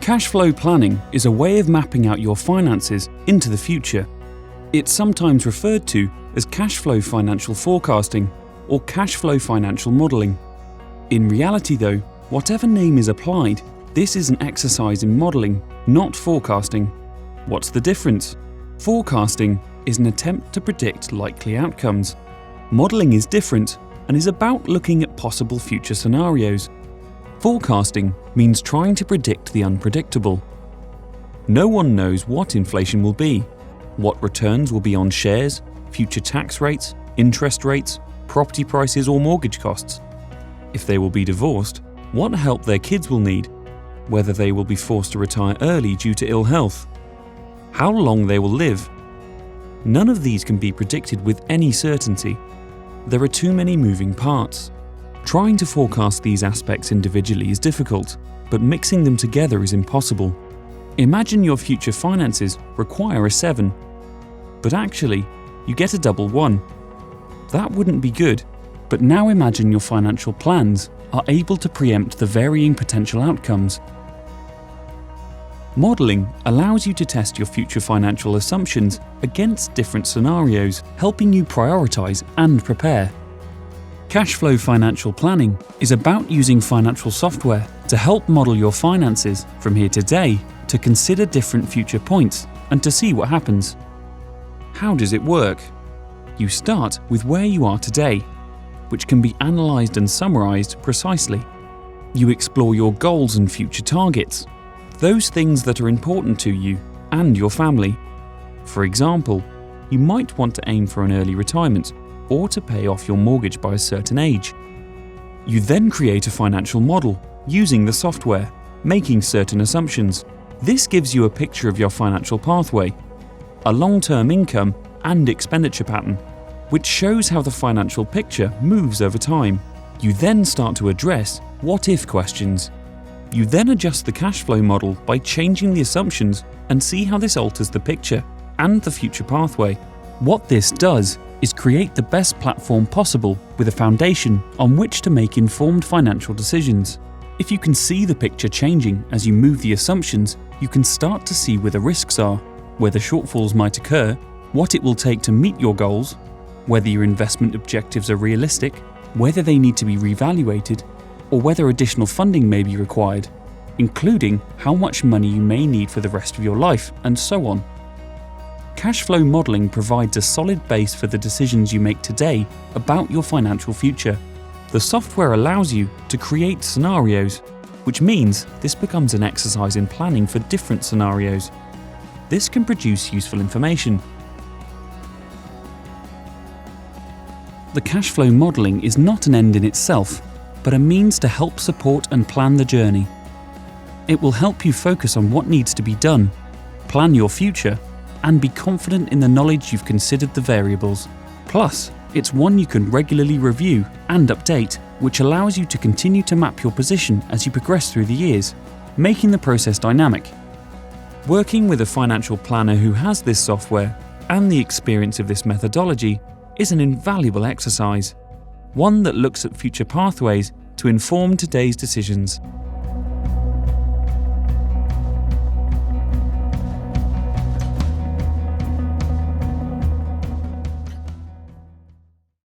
Cash flow planning is a way of mapping out your finances into the future. It's sometimes referred to as cash flow financial forecasting or cash flow financial modelling. In reality though, whatever name is applied, this is an exercise in modelling, not forecasting. What's the difference? Forecasting is an attempt to predict likely outcomes. Modelling is different and is about looking at possible future scenarios. Forecasting means trying to predict the unpredictable. No one knows what inflation will be, what returns will be on shares, future tax rates, interest rates, property prices or mortgage costs. If they will be divorced, what help their kids will need, whether they will be forced to retire early due to ill health, how long they will live. None of these can be predicted with any certainty. There are too many moving parts. Trying to forecast these aspects individually is difficult, but mixing them together is impossible. Imagine your future finances require a 7, but actually, you get a double 1. That wouldn't be good, but now imagine your financial plans are able to preempt the varying potential outcomes. Modelling allows you to test your future financial assumptions against different scenarios, helping you prioritise and prepare. Cash flow financial planning is about using financial software to help model your finances from here to today, to consider different future points and to see what happens. How does it work? You start with where you are today, which can be analysed and summarised precisely. You explore your goals and future targets, those things that are important to you and your family. For example, you might want to aim for an early retirement or to pay off your mortgage by a certain age. You then create a financial model using the software, making certain assumptions. This gives you a picture of your financial pathway, a long-term income and expenditure pattern, which shows how the financial picture moves over time. You then start to address what-if questions. You then adjust the cash flow model by changing the assumptions and see how this alters the picture and the future pathway. What this does is create the best platform possible with a foundation on which to make informed financial decisions. If you can see the picture changing as you move the assumptions, you can start to see where the risks are, where the shortfalls might occur, what it will take to meet your goals, whether your investment objectives are realistic, whether they need to be reevaluated, or whether additional funding may be required, including how much money you may need for the rest of your life, and so on. Cash flow modelling provides a solid base for the decisions you make today about your financial future. The software allows you to create scenarios, which means this becomes an exercise in planning for different scenarios. This can produce useful information. The cash flow modelling is not an end in itself, but a means to help support and plan the journey. It will help you focus on what needs to be done, plan your future, and be confident in the knowledge you've considered the variables. Plus, it's one you can regularly review and update, which allows you to continue to map your position as you progress through the years, making the process dynamic. Working with a financial planner who has this software and the experience of this methodology is an invaluable exercise, one that looks at future pathways to inform today's decisions.